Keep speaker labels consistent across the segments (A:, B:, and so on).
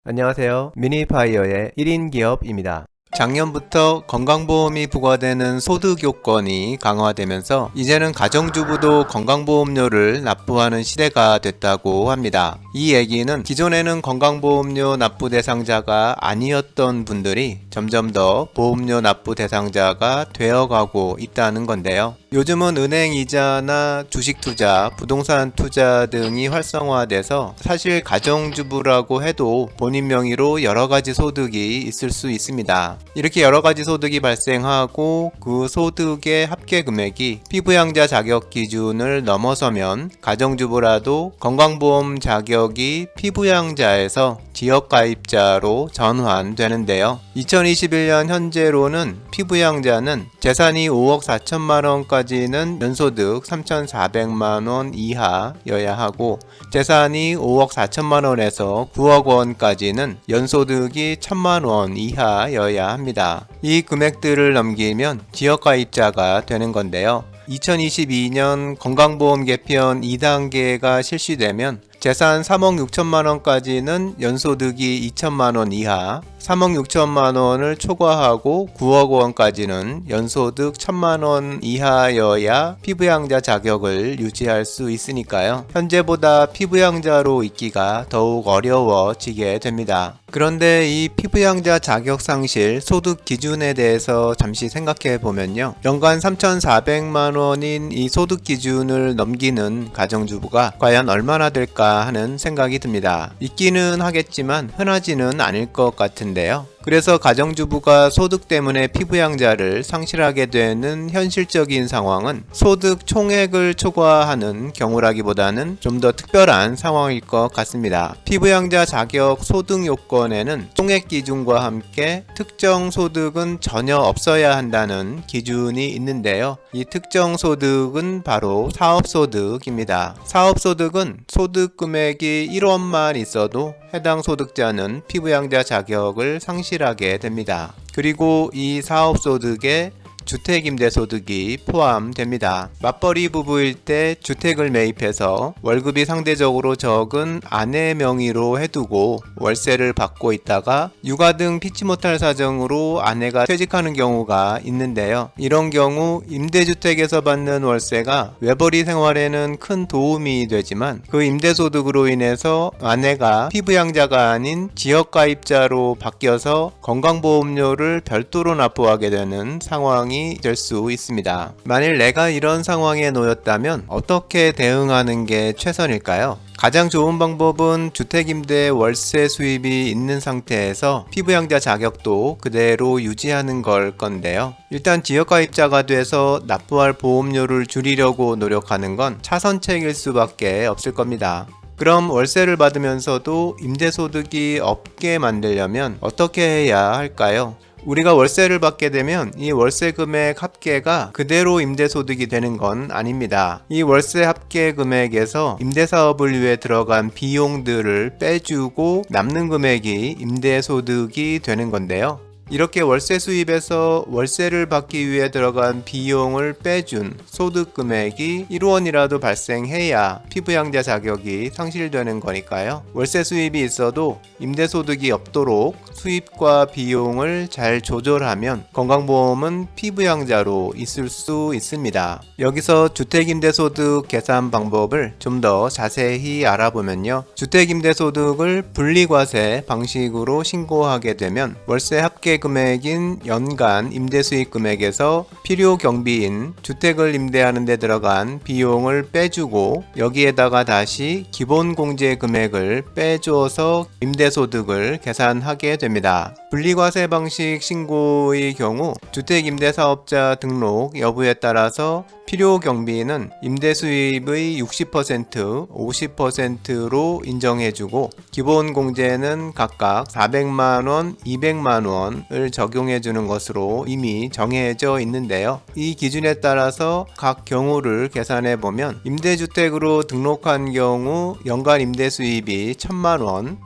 A: 안녕하세요. 미니파이어의 1인 기업입니다. 작년부터 건강보험이 부과되는 소득 요건이 강화되면서 이제는 가정주부도 건강보험료를 납부하는 시대가 됐다고 합니다. 이 얘기는 기존에는 건강보험료 납부 대상자가 아니었던 분들이 점점 더 보험료 납부 대상자가 되어가고 있다는 건데요. 요즘은 은행 이자나 주식 투자, 부동산 투자 등이 활성화돼서 사실 가정주부라고 해도 본인 명의로 여러 가지 소득이 있을 수 있습니다. 이렇게 여러 가지 소득이 발생하고 그 소득의 합계 금액이 피부양자 자격 기준을 넘어서면 가정주부라도 건강보험 자격이 피부양자에서 지역가입자로 전환되는데요. 2021년 현재로는 피부양자는 재산이 5억 4천만 원까지는 연소득 3,400만 원 이하여야 하고 재산이 5억 4천만 원에서 9억 원까지는 연소득이 1,000만 원 이하여야 합니다. 이 금액들을 넘기면 지역가입자가 되는 건데요. 2022년 건강보험 개편 2단계가 실시되면 재산 3억 6천만 원까지는 연소득이 2천만 원 이하, 3억 6천만 원을 초과하고 9억 원까지는 연소득 1천만 원 이하여야 피부양자 자격을 유지할 수 있으니까요. 현재보다 피부양자로 있기가 더욱 어려워지게 됩니다. 그런데 이 피부양자 자격 상실 소득 기준에 대해서 잠시 생각해 보면요. 연간 3,400만 원인 이 소득 기준을 넘기는 가정주부가 과연 얼마나 될까 하는 생각이 듭니다. 있기는 하겠지만 흔하지는 않을 것 같은데요. 그래서 가정주부가 소득 때문에 피부양자를 상실하게 되는 현실적인 상황은 소득 총액을 초과하는 경우라기보다는 좀 더 특별한 상황일 것 같습니다. 피부양자 자격 소득 요건에는 총액 기준과 함께 특정 소득은 전혀 없어야 한다는 기준이 있는데요. 이 특정 소득은 바로 사업소득입니다. 사업소득은 소득 금액이 1원만 있어도 해당 소득자는 피부양자 자격을 상실하게 됩니다. 그리고 이 사업소득에 주택임대소득이 포함됩니다. 맞벌이 부부일 때 주택을 매입해서 월급이 상대적으로 적은 아내 명의로 해두고 월세를 받고 있다가 육아 등 피치 못할 사정으로 아내가 퇴직하는 경우가 있는데요. 이런 경우 임대주택에서 받는 월세가 외벌이 생활에는 큰 도움이 되지만 그 임대소득으로 인해서 아내가 피부양자가 아닌 지역가입자로 바뀌어서 건강보험료를 별도로 납부하게 되는 상황이 될 수 있습니다. 만일 내가 이런 상황에 놓였다면 어떻게 대응하는 게 최선일까요? 가장 좋은 방법은 주택임대 월세 수입이 있는 상태에서 피부양자 자격도 그대로 유지하는 걸 건데요. 일단 지역가입자가 돼서 납부할 보험료를 줄이려고 노력하는 건 차선책일 수밖에 없을 겁니다. 그럼 월세를 받으면서도 임대소득이 없게 만들려면 어떻게 해야 할까요? 우리가 월세를 받게 되면 이 월세 금액 합계가 그대로 임대소득이 되는 건 아닙니다. 이 월세 합계 금액에서 임대사업을 위해 들어간 비용들을 빼주고 남는 금액이 임대소득이 되는 건데요. 이렇게 월세 수입에서 월세를 받기 위해 들어간 비용을 빼준 소득 금액이 1원이라도 발생해야 피부양자 자격이 상실되는 거니까요. 월세 수입이 있어도 임대소득이 없도록 수입과 비용을 잘 조절하면 건강보험은 피부양자로 있을 수 있습니다. 여기서 주택임대소득 계산 방법을 좀 더 자세히 알아보면요. 주택임대소득을 분리과세 방식으로 신고하게 되면 월세 합계 금액인 연간 임대수익 금액에서 필요 경비인 주택을 임대하는 데 들어간 비용을 빼주고 여기에다가 다시 기본공제 금액을 빼줘서 임대소득을 계산하게 됩니다. 분리과세 방식 신고의 경우 주택임대사업자 등록 여부에 따라서 필요 경비는 임대수입의 60%, 50%로 인정해주고 기본 공제는 각각 400만원, 200만원을 적용해주는 것으로 이미 정해져 있는데요. 이 기준에 따라서 각 경우를 계산해보면 임대주택으로 등록한 경우 연간 임대수입이 1,000만원,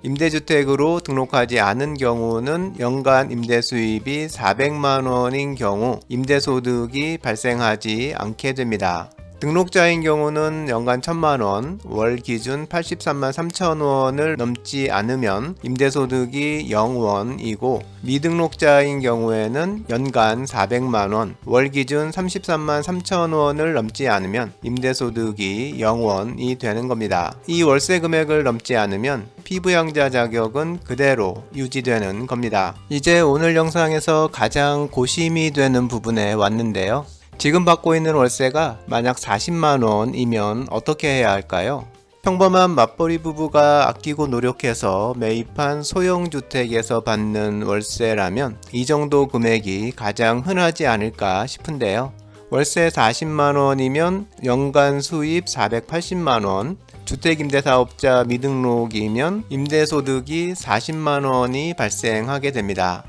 A: 임대주택으로 등록하지 않은 경우는 연간 임대수입이 400만 원인 경우 임대소득이 발생하지 않게 됩니다. 등록자인 경우는 연간 1,000만원, 월 기준 83만 3천원을 넘지 않으면 임대소득이 0원이고, 미등록자인 경우에는 연간 400만원, 월 기준 33만 3천원을 넘지 않으면 임대소득이 0원이 되는 겁니다. 이 월세 금액을 넘지 않으면 피부양자 자격은 그대로 유지되는 겁니다. 이제 오늘 영상에서 가장 고심이 되는 부분에 왔는데요. 지금 받고 있는 월세가 만약 40만원이면 어떻게 해야 할까요? 평범한 맞벌이 부부가 아끼고 노력해서 매입한 소형주택에서 받는 월세라면 이 정도 금액이 가장 흔하지 않을까 싶은데요. 월세 40만원이면 연간 수입 480만원, 주택임대사업자 미등록이면 임대소득이 40만원이 발생하게 됩니다.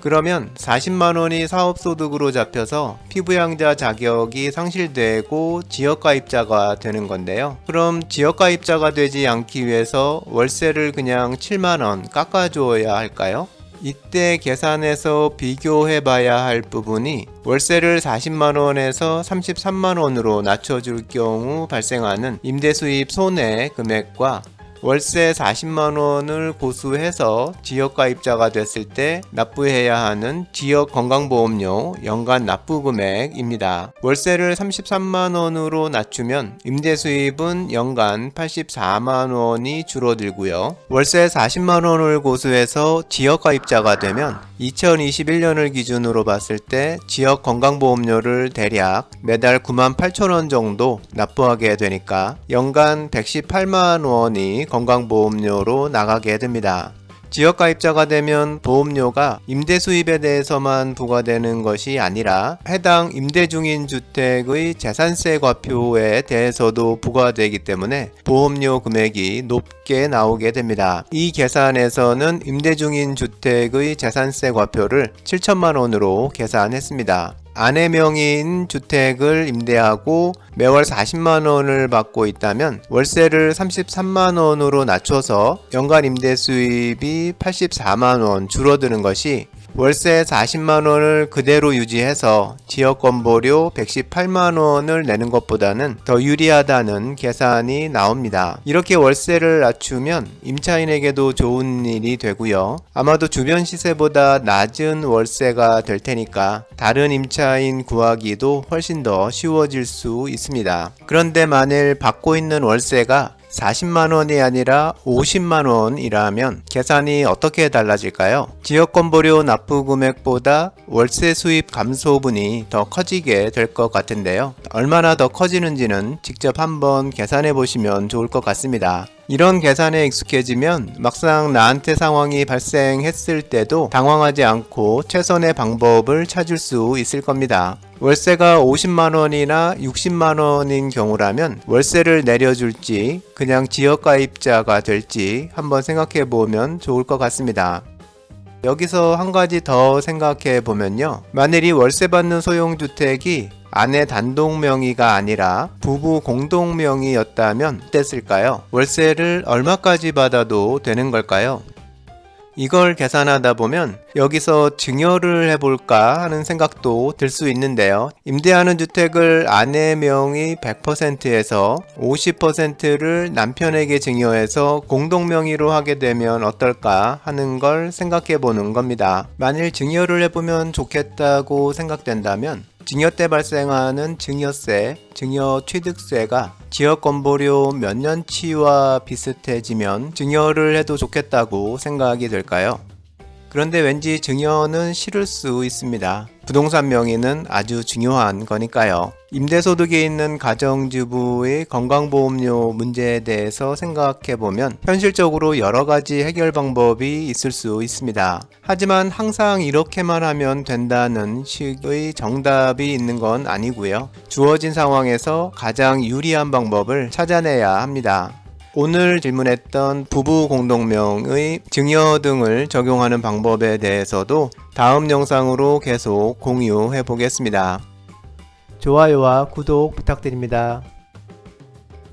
A: 그러면 40만원이 사업소득으로 잡혀서 피부양자 자격이 상실되고 지역가입자가 되는 건데요. 그럼 지역가입자가 되지 않기 위해서 월세를 그냥 7만원 깎아줘야 할까요? 이때 계산해서 비교해 봐야 할 부분이 월세를 40만원에서 33만원으로 낮춰줄 경우 발생하는 임대수입 손해 금액과 월세 40만원을 고수해서 지역가입자가 됐을 때 납부해야 하는 지역건강보험료 연간 납부금액입니다. 월세를 33만원으로 낮추면 임대수입은 연간 84만원이 줄어들고요. 월세 40만원을 고수해서 지역가입자가 되면 2021년을 기준으로 봤을 때 지역건강보험료를 대략 매달 98,000원 정도 납부하게 되니까 연간 118만원이 건강보험료로 나가게 됩니다. 지역가입자가 되면 보험료가 임대수입에 대해서만 부과되는 것이 아니라 해당 임대 중인 주택의 재산세 과표에 대해서도 부과되기 때문에 보험료 금액이 높게 나오게 됩니다. 이 계산에서는 임대 중인 주택의 재산세 과표를 7천만원으로 계산했습니다. 아내 명의인 주택을 임대하고 매월 40만원을 받고 있다면 월세를 33만원으로 낮춰서 연간 임대 수입이 84만원 줄어드는 것이 월세 40만원을 그대로 유지해서 지역건보료 118만원을 내는 것보다는 더 유리하다는 계산이 나옵니다. 이렇게 월세를 낮추면 임차인에게도 좋은 일이 되고요. 아마도 주변 시세보다 낮은 월세가 될 테니까 다른 임차인 구하기도 훨씬 더 쉬워질 수 있습니다. 그런데 만일 받고 있는 월세가 40만원이 아니라 50만원이라면 계산이 어떻게 달라질까요? 지역건보료 납부 금액보다 월세 수입 감소분이 더 커지게 될 것 같은데요. 얼마나 더 커지는지는 직접 한번 계산해 보시면 좋을 것 같습니다. 이런 계산에 익숙해지면 막상 나한테 상황이 발생했을 때도 당황하지 않고 최선의 방법을 찾을 수 있을 겁니다. 월세가 50만원이나 60만원인 경우라면 월세를 내려줄지 그냥 지역가입자가 될지 한번 생각해 보면 좋을 것 같습니다. 여기서 한 가지 더 생각해 보면요. 만일 이 월세 받는 소형주택이 아내 단독 명의가 아니라 부부 공동 명의였다면 어땠을까요? 월세를 얼마까지 받아도 되는 걸까요? 이걸 계산하다 보면 여기서 증여를 해볼까 하는 생각도 들 수 있는데요. 임대하는 주택을 아내 명의 100%에서 50%를 남편에게 증여해서 공동 명의로 하게 되면 어떨까 하는 걸 생각해 보는 겁니다. 만일 증여를 해보면 좋겠다고 생각된다면 증여 때 발생하는 증여세, 증여 취득세가 지역건보료 몇 년치와 비슷해지면 증여를 해도 좋겠다고 생각이 될까요? 그런데 왠지 증여는 싫을 수 있습니다. 부동산 명의는 아주 중요한 거니까요. 임대소득에 있는 가정주부의 건강보험료 문제에 대해서 생각해보면 현실적으로 여러가지 해결 방법이 있을 수 있습니다. 하지만 항상 이렇게만 하면 된다는 식의 정답이 있는 건 아니고요. 주어진 상황에서 가장 유리한 방법을 찾아내야 합니다. 오늘 질문했던 부부 공동명의 증여 등을 적용하는 방법에 대해서도 다음 영상으로 계속 공유해 보겠습니다. 좋아요와 구독 부탁드립니다.